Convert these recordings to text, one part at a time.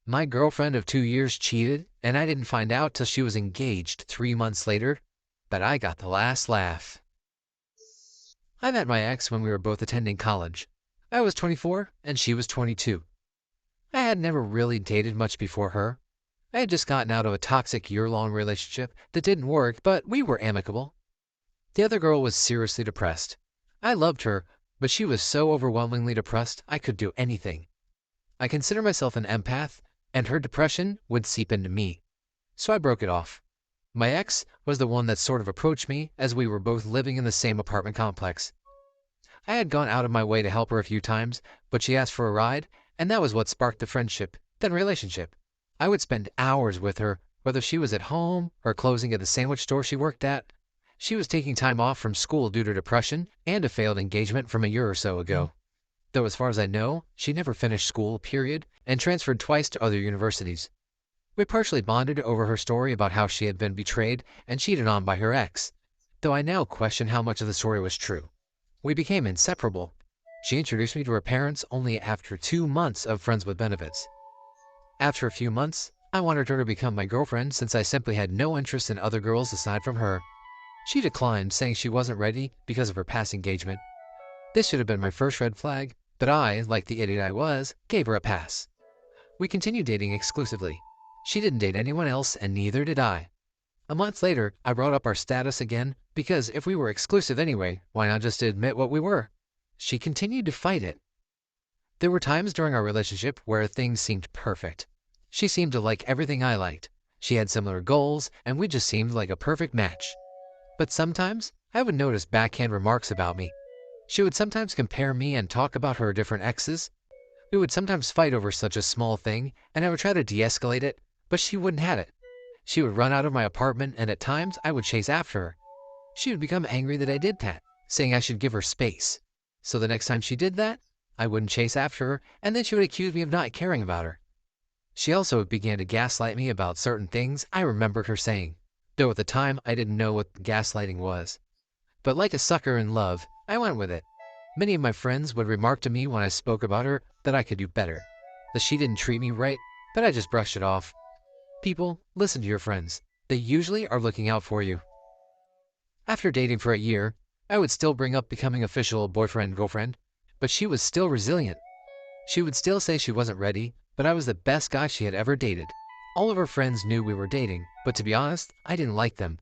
My girlfriend of 2 years cheated, and I didn't find out till she was engaged 3 months later, but I got the last laugh. I met my ex when we were both attending college. I was 24 and she was 22. I had never really dated much before her. I had just gotten out of a toxic year-long relationship that didn't work, but we were amicable. The other girl was seriously depressed. I loved her, but she was so overwhelmingly depressed I could do anything. I consider myself an empath, and her depression would seep into me. So I broke it off. My ex was the one that sort of approached me as we were both living in the same apartment complex. I had gone out of my way to help her a few times, but she asked for a ride, and that was what sparked the friendship, then relationship. I would spend hours with her, whether she was at home or closing at the sandwich store she worked at. She was taking time off from school due to depression and a failed engagement from a year or so ago. Though as far as I know, she never finished school, period, and transferred twice to other universities. We partially bonded over her story about how she had been betrayed and cheated on by her ex, though I now question how much of the story was true. We became inseparable. She introduced me to her parents only after 2 months of friends with benefits. After a few months, I wanted her to become my girlfriend since I simply had no interest in other girls aside from her. She declined, saying she wasn't ready because of her past engagement. This should have been my first red flag, but I, like the idiot I was, gave her a pass. We continued dating exclusively. She didn't date anyone else, and neither did I. A month later, I brought up our status again, because if we were exclusive anyway, why not just admit what we were? She continued to fight it. There were times during our relationship where things seemed perfect. She seemed to like everything I liked. She had similar goals, and we just seemed like a perfect match. But sometimes, I would notice backhand remarks about me. She would sometimes compare me and talk about her different exes. We would sometimes fight over such a small thing, and I would try to de-escalate it, but she wouldn't have it. She would run out of my apartment, and at times I would chase after her. She would become angry that I did that, saying I should give her space. So the next time she did that, I wouldn't chase after her, and then she would accuse me of not caring about her. She also began to gaslight me about certain things I remembered her saying, though at the time I didn't know what gaslighting was. But like a sucker in love, I went with it. Many of my friends would remark to me when I spoke about her that I could do better, that she didn't treat me right, but I just brushed it off. People, listen to your friends. They usually are looking out for you. After dating for a year, I would still bring up becoming official boyfriend-girlfriend, but she was still resilient. She would still say she wasn't ready, but I was the best guy she had ever dated. All of her friends knew we were dating, but to be honest, I didn't like them.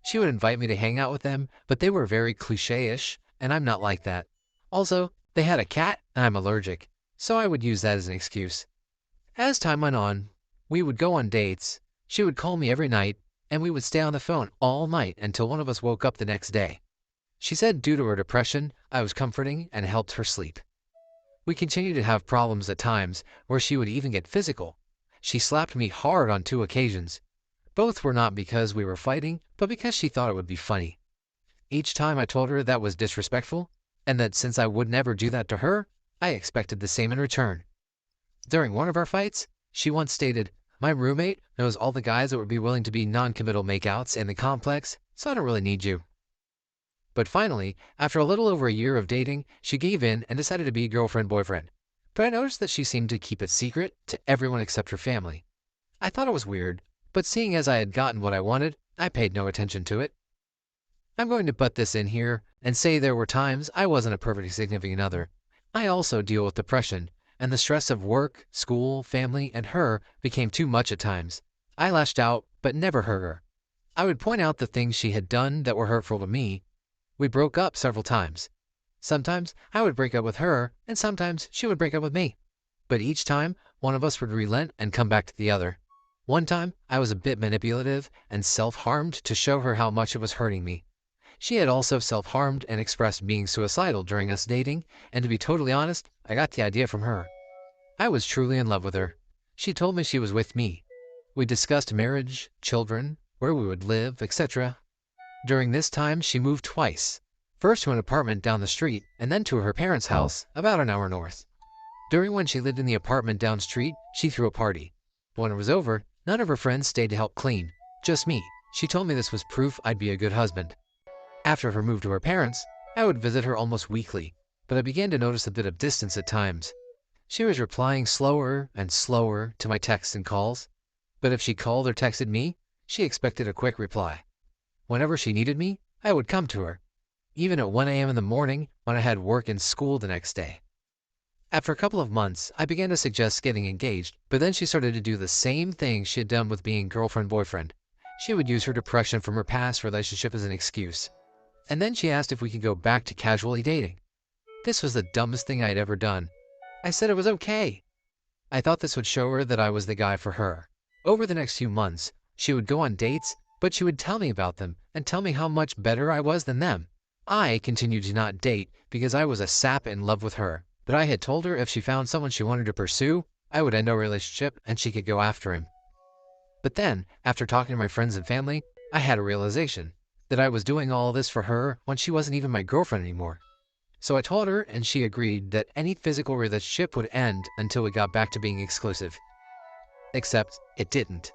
She would invite me to hang out with them, but they were very cliche-ish, and I'm not like that. Also, they had a cat, and I'm allergic, so I would use that as an excuse. As time went on, we would go on dates. She would call me every night, and we would stay on the phone all night until one of us woke up the next day. She said due to her depression, I was comforting and helped her sleep. We continued to have problems at times where she would even get physical. She slapped me hard on 2 occasions. Both were not because we were fighting, but because she thought it would be funny. Each time I told her that was disrespectful, and that since I would never do that to her, I expected the same in return. During one of our fights, she once stated, "My roommate knows all the guys that would be willing to be non-committal makeouts in the complex, so I don't really need you." But finally, after a little over a year of dating, she gave in and decided to be girlfriend-boyfriend. But I noticed that she seemed to keep it secret to everyone except her family. I thought it was weird, but seeing as I had gotten what I wanted, I paid no attention to it. I'm going to butt this in here and say there were times I wasn't a perfectly significant other. I also deal with depression, and the stress of work, school, family, and her became too much at times. I lashed out, but never hurt her. I would point out the things she had done that were hurtful to me. We broke up several times. Sometimes I would break up with her, and sometimes she would break up with me. But each time, one of us would relent and come back to the other. One time, I was a bit manipulative and self-harmed to show her how much it was hurting me. She had also self-harmed and expressed being suicidal during us dating, and to be totally honest, I got the idea from her. I was truly in love with her. She told me she was with me. We discussed marriage, children, where we would live, etc. During this time, she moved twice. First to an apartment down the street, and then to her parents' house, about an hour north. During when she lived in the apartment down street, she threw a party. But when it was over, none of her friends stayed to help clean. Just me. She told me this was proof I'd be a good husband. After her move to her parents, I would visit her almost weekly, but I began to notice a bit of distance at times. She was replying slower and slower to my texts and calls, but if she called or texted me, she expected a quick reply. Whenever she needed me, I would come to her, even at 1 a.m. in the morning when I had work and school the next day. After a couple of months, I began to suggest getting engaged, but then she started to do the same thing she had done with being girlfriend-boyfriend. She would use her depression from her past relationship as an excuse. And then she asked if we could go back to casually dating. This was the dumbest thing I had ever done. I said it was okay. I thought this would show her that I was the guy for her. Over the next few months, she would go on dates, but she would tell me about them and tell me how much better I was than them. I continued to not date because I was a sap in love with her, but I had told her if she found someone she wanted to pursue, I would end our relationship and she could go after him. But then, after talking to my friends and family, I had a realization that I was doing all this for her when she wasn't even my girlfriend anymore. So I told her, and she agreed that any physical relationship would end until we got back to being exclusive. Except it didn't.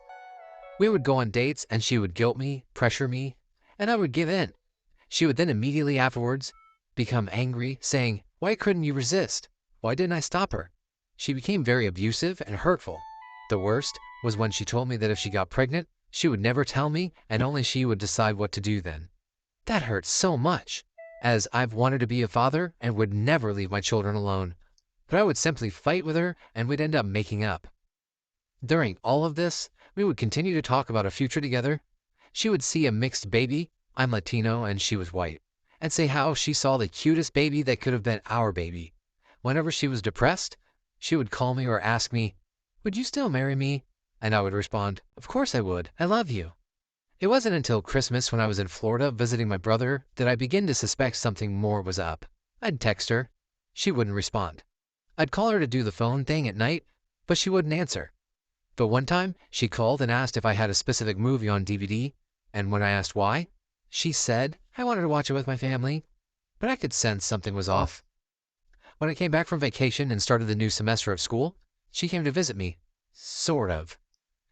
We would go on dates and she would guilt me, pressure me, and I would give in. She would then immediately afterwards become angry, saying, "Why couldn't you resist? Why didn't I stop her?" She became very abusive and hurtful. The worst was when she told me that if she got pregnant, she would never tell me and only she would decide what to do then. That hurt so much, as I've wanted to be a father and would never leave my children alone. But I would simply fight with her and we'd end up making up. During all of this, we would continue to talk about a future together. She would see a mixed baby, I'm Latino and she was white, and say how she saw the cutest baby that could have been our baby. Whenever she was depressed, she would call me or ask me, "Would you still marry me?" And I would respond, "Of course I would. I love you." It wasn't until Christmas when I was in Florida visiting my brother that I began to suspect something more was up. I'd text her. She wouldn't respond. I'd call her to do the phone thing at night, but she wouldn't answer. But one time, she called and asked if I had a specific movie on DVD, and when I asked why, she said I wanted to watch it with my family, but I could sense something was off. When I came back from vacation and started the new semester of school, she came to visit me. Sort of.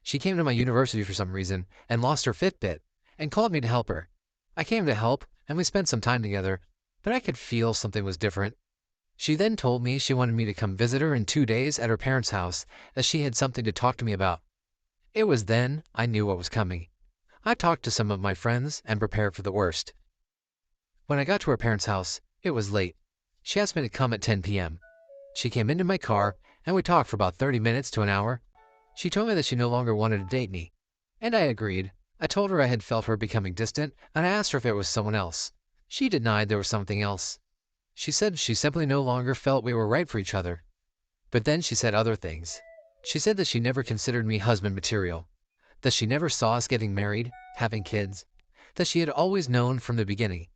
She came to my university for some reason and lost her Fitbit and called me to help her. I came to help and we spent some time together, but I could feel something was different. She then told me she wanted me to come visit her in 2 days at her parents' house, as she had something to talk to me about. It was then I knew what was coming. I talked to some of my friends and prepared for the worst. When I got to her parents' house, it was late. She asked me to come at 10 p.m. She came into my car and we talked for about 30 minutes to an hour. She told me that she no longer wanted to date me, and I agreed. I told her I had felt her becoming distant, and I asked her if it was someone else. She denied there was something else. She said she simply no longer felt we were right for each other. But then she said other things. She said that she never considered me husband material, that she never saw us getting married, having kids, that she had always known from the beginning.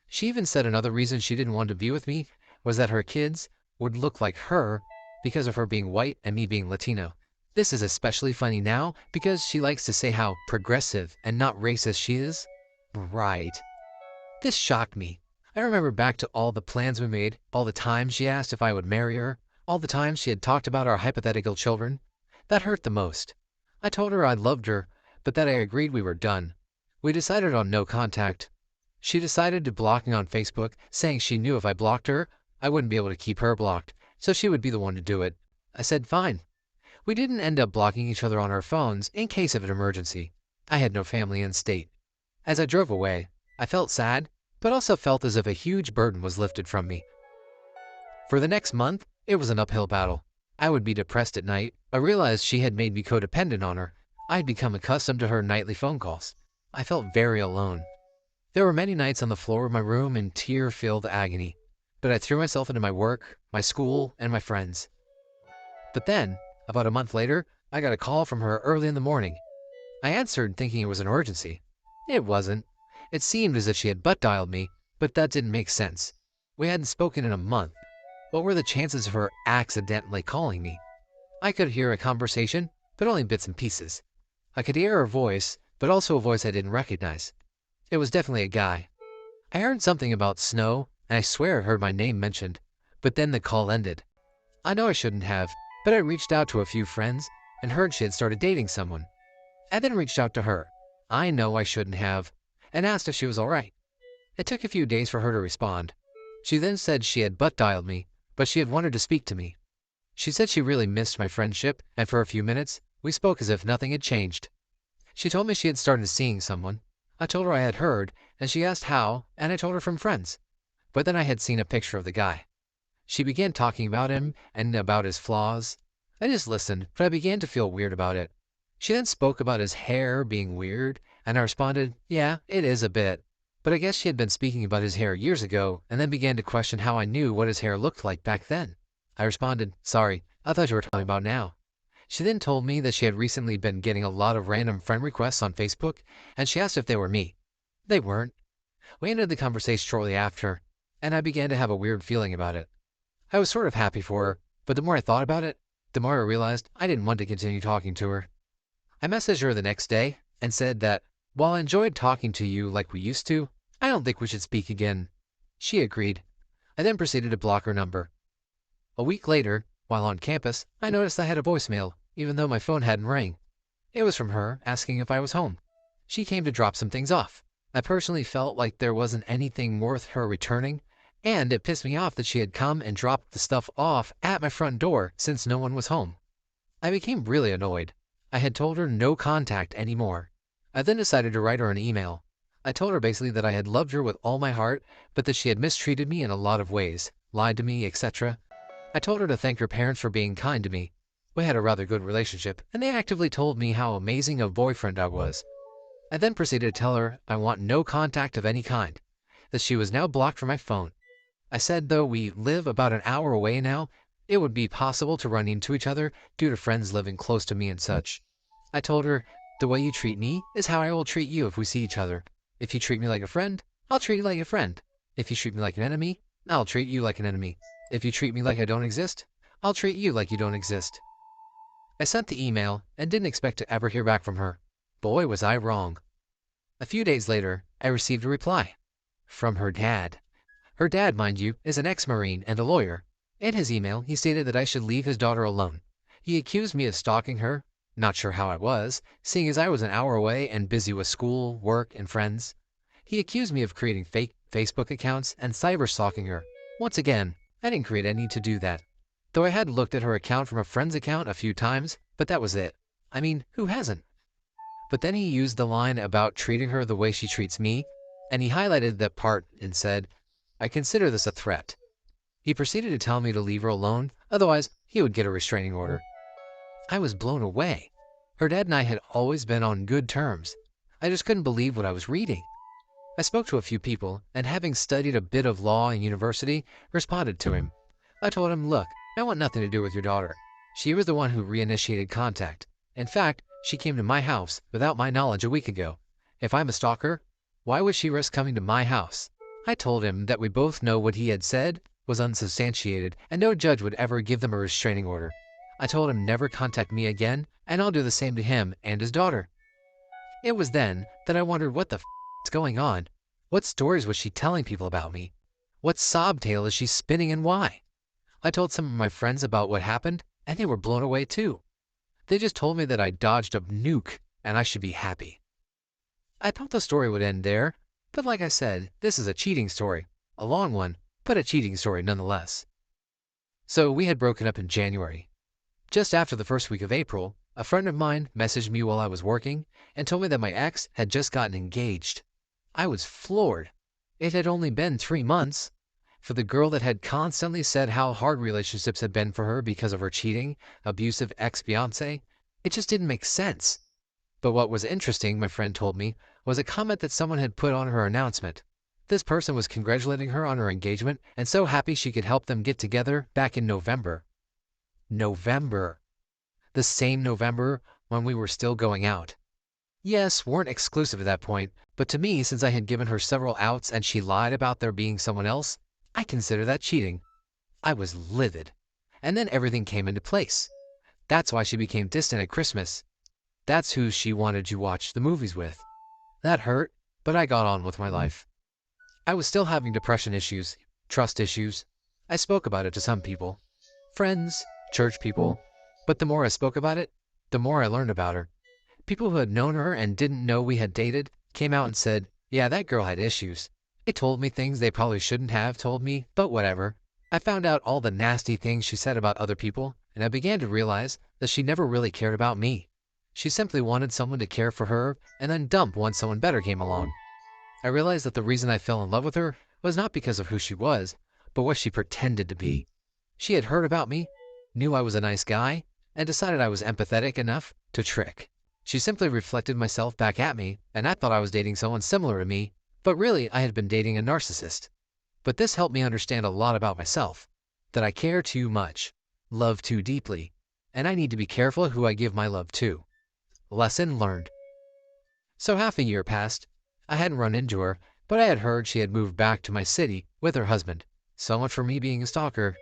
She even said another reason she didn't want to be with me was that her kids would look like her because of her being white and me being Latino. This is especially funny now because she likes to say how progressive and not racist she is. Right. This shocked me. I remember back to all the plans we made, all the times she asked if I would marry her, all the times she had talked about our hypothetical children. That hurt the most. I told her I loved her, but that I agreed we were done. We decided on no contact. She decided to block me on Facebook, saying she knew if I blocked her, I wouldn't be able to keep her blocked, so she would be the one to do it. I said fine. We didn't end up blocking each other on our phones in case of an emergency. I had no family in state. As I drove away, I felt sad, but also felt as if a huge burden was lifted from me. For the next month, it was an uphill battle. I would be depressed at night. I realized she had made me codependent on her. I had become accustomed to her nightly phone calls. I felt very alone. There were many nights on the floor of my room in tear-filled agony, but I threw myself into my work, my school, and my friends. But then, about a month later, I got a call from her early in the morning. I answered thinking it was an emergency. It wasn't. It seemed as if she had butt-dialed me, but that didn't make sense. We hadn't spoken in a month. What were the chances of her accidentally calling me? I could hear a conversation, but only bits and pieces. I could hear her voice, but also a voice I didn't recognize. It was definitely a guy. I heard something about snow, and I swear I heard my name mentioned, but then the call ended. I know I shouldn't have, but I reached out to a few friends and heard she had started dating someone. I then reached out to her. I know I shouldn't have, and asked if she was all right. It took a few days for her to respond. She then said she had butt-dialed me, but she had wanted to speak to me. She said she really missed my friendship, and for a few minutes, we spoke as if nothing had changed. She told me she had started seeing someone. I told her I had heard, and she asked how, and I told her from friends. But then I had seen a picture of the guy. She began talking about him and about his flaws. I just listened, but I began to feel weird about it. She then spoke about his hair being weird, and I responded, yeah, it is a bit. But I guess she had been speaking about his hair years ago, and then began to question how I knew what his hair looked like back then. I responded, sorry, I thought you were talking about now. She then told me that she had recently been getting a lot of random friend requests on Facebook, and she asked if they were me. They weren't. We ended the conversation shortly after, and I began to have a weird feeling about it. I was sort of happy for her, but the more I thought about it, the more I realized I didn't want to continue talking to her. I messaged her the next day and said that, while I enjoyed talking to you like we used to, I don't think we should speak again. She agreed. I then proceeded to block her number. A week later, while on campus, I noticed I had a voicemail, even though my phone hadn't rang. It was from her, asking if I was home. She came to drop some things off. I personally felt like there wasn't anything worth her returning, and it pissed me off that she had come and dropped the stuff off at my front door since no one was home. I became really annoyed. I had told her no contact anymore. I then decided to write her an email. I told her basically that I had loved her with all my heart, but that she had mistreated me in a lot of ways, lied to me, etc. I told her to thank her parents for being kind to me. We had a rather good relationship, and they actively told me how amazing a boyfriend I was. I then proceeded to tell her I want no contact of any kind, that she was now blocked from my phone. I said though we live about an hour away now, it would be possible to run into each other due to friends living close to me and such. I told her, the way you treat me is how I will treat you if we see each other. If you treat me like a friend, I'll treat you like a friend. If you treat me like an enemy, I'll treat you like an enemy. If you treat me like I don't exist, I'll treat you like you don't exist. I sent the email and didn't expect to ever hear back from her. Boy, was I wrong. A few days later, I received a reply. From her dad. Her dad, mind you, is an ex-Marine and a lawyer. In his email, he stated that I should leave his daughter alone. He accused me of stalking her, not sure how I was, seeing as I was an hour away and busy with school, work, and friends. He accused me of creating fake Facebook accounts and cyber-stalking her. Once again, I didn't create any to do that. Though I had looked at her account from a friend's account a few times, but that was it. I mean, who hasn't? But then he used the line about treating her the way she treats me, and he highlighted that part and said, I consider this a threat. He proceeded to tell me to leave her alone, otherwise he would get a restraining order. I was blown away. Her dad and I had always been on good terms. I just couldn't believe what I was reading. I spoke to a few people, and having studied a bit of law in university, responded to him. I told him, look, I want nothing to do with your daughter. She was the one who reinitiated contact. In fact, she came to my house without my knowledge a week ago. If I'm a stalker, why would she risk coming to my house? I told him that we both know what he had said was unsubstantiated, and no judge would ever give them a restraining order. I told him never contact me again, and I'll do the same to him and his daughter. It was then that I wondered what the is going on. What stories was she telling people about me? What sob tale is she spinning and why? I told some of my friends about what happened, and they were blown away too. They just told me that I dodged a nuke, and I should be happy. I thought the story would end there, but like I said, this is a cheating story. A long one, but a cheating story nonetheless. So we had broken up in January. Just after the first week of April, a friend of mine messaged me while I was working and told me that my ex had just gotten engaged. I was floored. It had only been 3 months. For the girl that had constantly said how hard relationships had been for her because of her cheating, abusive ex-fiancé, it just didn't make sense. But what was interesting, my friend told me, was a comment that someone had put on her announcement. This person was congratulating her on her engagement and so happy she could help them get together back in November. November. The same November when we were still going out. Yes, weren't exclusive at that point, but to me, since I had given her several outs and she lied about there being someone else, I consider that cheating. I was livid. And then everything came into place. That's why she became distant at Christmas. That's who she wanted to watch the movies with. That hurt, but I got on with my life. I was still having depression issues, trust issues. I spoke about it to some people. Friends, church people. But the more I spoke about it, the more I learned about her. People who had known her and didn't know we had dated came out and said, yeah, that girl had issues. They told me things they probably shouldn't have told me, but whatever. I found out all the nasty things she said about other people, and I began to realize that she never really cared about me. She simply wanted someone to care for her and then dump once someone better came along. I realized that the reason I fell in love with her was not because of who she was, but what she pretended to be. She had heard about me, knew I was a nice guy, and decided I was empathetic enough to trick. She simply reflected myself back at me, and I thought I was dating someone similar to me, but really I had been dating a narcissist. But this helped me understand a lot about myself, that I care too much, love too deeply, and I need to be careful who I give my love to. Lesson learned. So half a year passed. I hadn't run into her, but I had heard she had moved back to my city with her husband. So much for me being a stalker.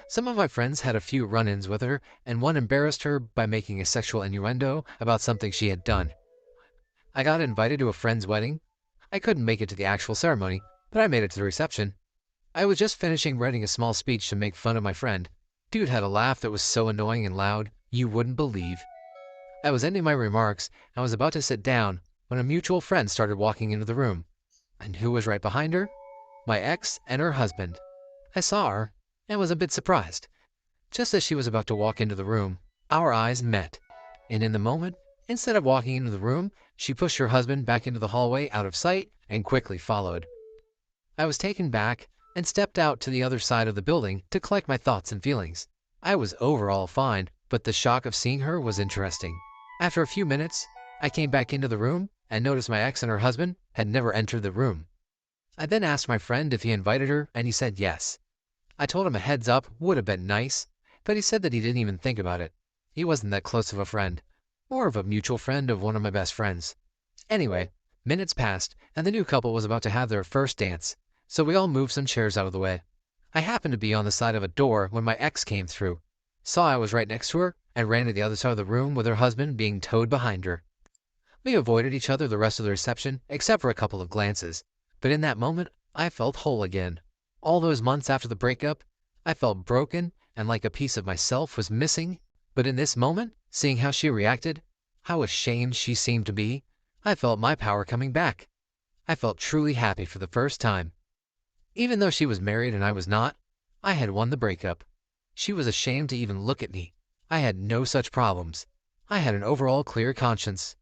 Some of my friends had a few run-ins with her, and one embarrassed her by making a sexual innuendo about something she had done. I got invited to a friend's wedding. I couldn't make it to the actual ceremony, but I made it to the reception. I was just finishing writing a small speech to make fun of my friend. Dude had a laugh that was so annoying and loud, you wouldn't believe. I was ending my remarks, and I was about to sit down when a mutual friend started walking into the room. And who was right behind her? My ex and her husband. I saw her and was a bit surprised. Just as she was about to walk into the room, our eyes met. And in the moment, instead of walking into the room, she pushed her husband back into the hallway out of sight and quickly followed. I was taken back and stepped out to the other side of the building to collect my thoughts and feelings. I was overall fine, but the shock of seeing her was interesting. After a few minutes, I came back into the room and noticed my ex and her husband had never entered the room. I then asked my friend if he invited her, and he said yes. I told him a heads up would have been nice, but he said that he didn't even think about it. He wasn't that close of a friend, more of a mutual friend of one of my best friends. Anyway, minutes passed, and the new couple was about to have their first dance, so we all moved some chairs out of the way. I happened to be on the side of a door when my ex came through, saw I was right next to her, and ran to the other side of the room with her husband being towed behind her. We avoided each other the rest of the reception, except for a couple of glances, but in that moment, I felt whole again. All those months after the breakup, I felt broken and like a piece of myself was missing, but in this moment, seeing how she reacted, how ashamed she seemed to be, I felt my power coming back. I felt truly happy for the first time. Even though she was married and I was not, I had won the breakup. She was ashamed to even look at me. I had no such problems. I had an overall clear conscience.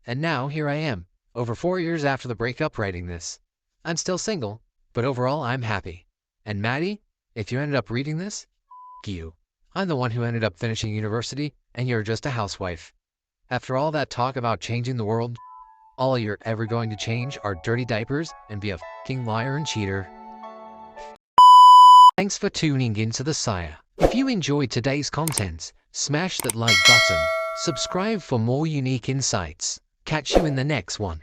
And now here I am, over 4 years after the breakup, writing this. I'm still single, but overall I'm happy. And Maddie, if you ended up reading this, you. I'm the one who ended up finishing university, and you're just a housewife. After all that talk about changing the world, all you're ever going to change are dirty diapers and be a fucking liar and cheater. Thanks for tuning into the Sire. If you enjoyed today's content, smash that like button, subscribe for more unique insights. Catch you in the next one.